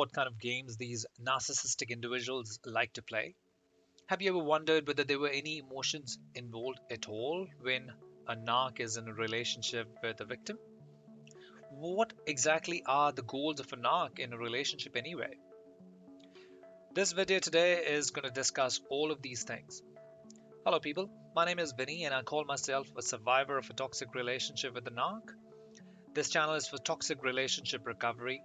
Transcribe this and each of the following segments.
what kind of games these narcissistic individuals like to play? Have you ever wondered whether there were any emotions involved at all when a narc is in a relationship with a victim? What exactly are the goals of a narc in a relationship anyway? This video today is going to discuss all of these things. Hello, people. My name is Vinny, and I call myself a survivor of a toxic relationship with a narc. This channel is for toxic relationship recovery,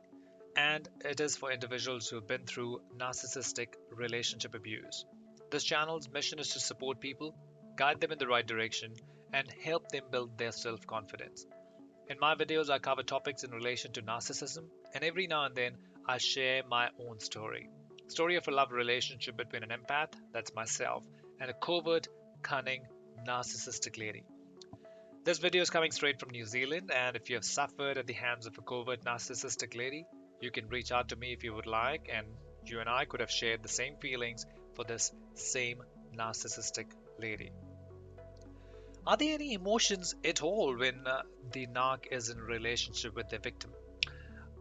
and it is for individuals who have been through narcissistic relationship abuse. This channel's mission is to support people, guide them in the right direction, and help them build their self confidence. In my videos, I cover topics in relation to narcissism, and every now and then, I share my own story. Story of a love relationship between an empath, that's myself, and a covert, cunning, narcissistic lady. This video is coming straight from New Zealand, and if you have suffered at the hands of a covert narcissistic lady, you can reach out to me if you would like, and you and I could have shared the same feelings for this same narcissistic lady. Are there any emotions at all when the narc is in a relationship with their victim?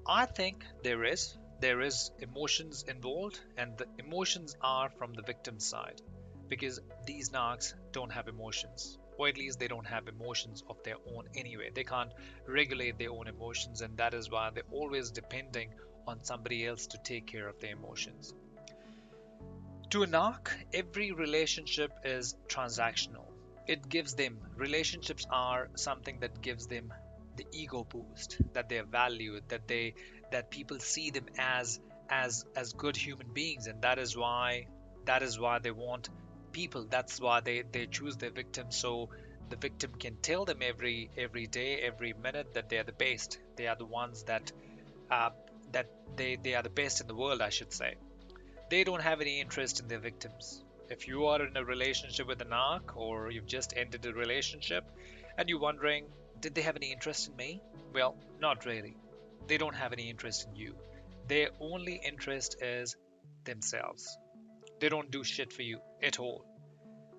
I think there is. There is emotions involved, and the emotions are from the victim's side because these narcs don't have emotions, or at least they don't have emotions of their own anyway. They can't regulate their own emotions, and that is why they're always depending on somebody else to take care of their emotions. To a narc, every relationship is transactional. It gives them, relationships are something that gives them the ego boost, that they're valued, that people see them as good human beings, and that is why they want people. That's why they choose their victim, so the victim can tell them every day, every minute that they're the best. They are the ones uh, that they are the best in the world, I should say. They don't have any interest in their victims. If you are in a relationship with a narc, or you've just ended a relationship and you're wondering, did they have any interest in me? Well, not really. They don't have any interest in you. Their only interest is themselves. They don't do shit for you at all.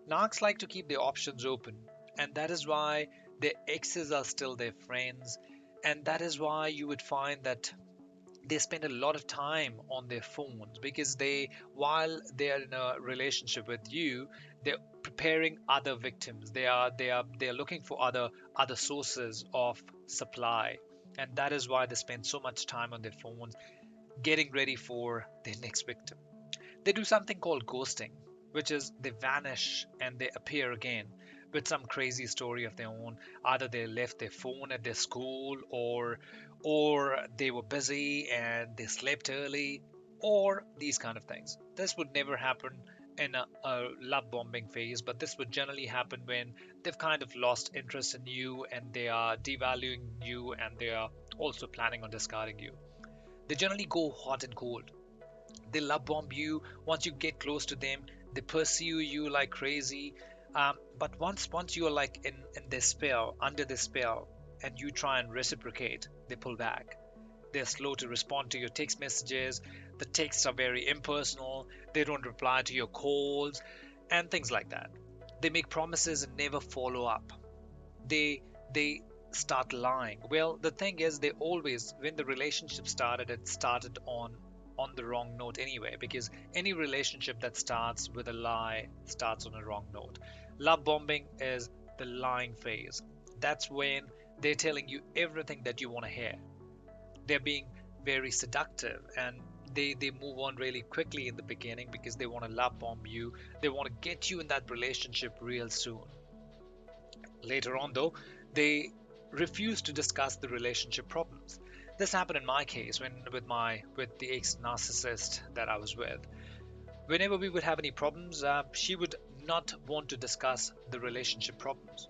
Narcs like to keep their options open, and that is why their exes are still their friends, and that is why you would find that they spend a lot of time on their phones because while they are in a relationship with you, they're preparing other victims. They are looking for other sources of supply, and that is why they spend so much time on their phones getting ready for their next victim. They do something called ghosting, which is they vanish and they appear again with some crazy story of their own. Either they left their phone at their school, or they were busy and they slept early, or these kind of things. This would never happen in a love bombing phase, but this would generally happen when they've kind of lost interest in you and they are devaluing you and they are also planning on discarding you. They generally go hot and cold. They love bomb you. Once you get close to them, they pursue you like crazy. But once you are like in their spell, under their spell, and you try and reciprocate, they pull back. They're slow to respond to your text messages. The texts are very impersonal. They don't reply to your calls and things like that. They make promises and never follow up. They start lying. Well, the thing is, they always, when the relationship started, it started on the wrong note anyway, because any relationship that starts with a lie starts on a wrong note. Love bombing is the lying phase. That's when they're telling you everything that you want to hear. They're being very seductive, and they move on really quickly in the beginning because they want to love bomb you. They want to get you in that relationship real soon. Later on, though, they refuse to discuss the relationship problems. This happened in my case when with the ex narcissist that I was with. Whenever we would have any problems, she would not want to discuss the relationship problems.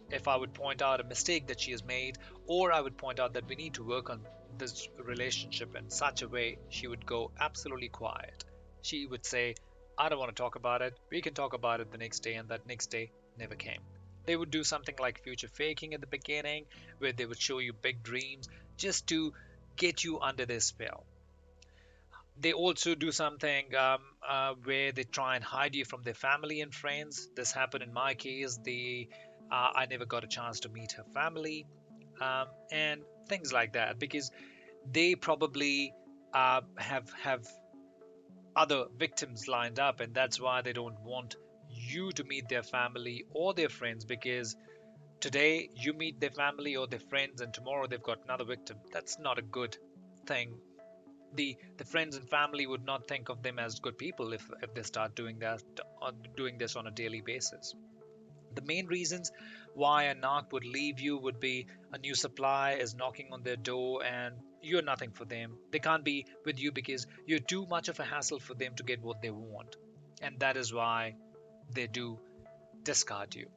If I would point out a mistake that she has made, or I would point out that we need to work on this relationship in such a way, she would go absolutely quiet. She would say, I don't want to talk about it. We can talk about it the next day, and that next day never came. They would do something like future faking at the beginning, where they would show you big dreams just to get you under their spell. They also do something where they try and hide you from their family and friends. This happened in my case. I never got a chance to meet her family, and things like that because they probably have other victims lined up, and that's why they don't want you to meet their family or their friends, because today you meet their family or their friends and tomorrow they've got another victim. That's not a good thing. The friends and family would not think of them as good people if they start doing that, doing this on a daily basis. The main reasons why a narc would leave you would be a new supply is knocking on their door and you're nothing for them. They can't be with you because you're too much of a hassle for them to get what they want. And that is why they do discard you.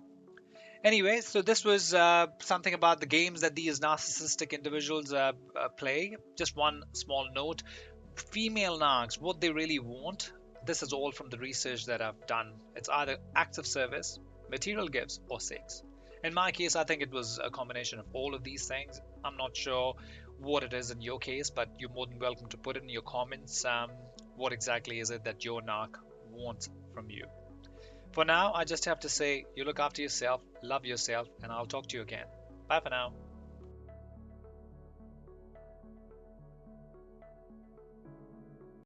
Anyway, so this was something about the games that these narcissistic individuals play. Just one small note: female narcs, what they really want. This is all from the research that I've done. It's either acts of service, material gifts, or sex. In my case, I think it was a combination of all of these things. I'm not sure what it is in your case, but you're more than welcome to put it in your comments. What exactly is it that your narc wants from you? For now, I just have to say, you look after yourself, love yourself, and I'll talk to you again. Bye for now.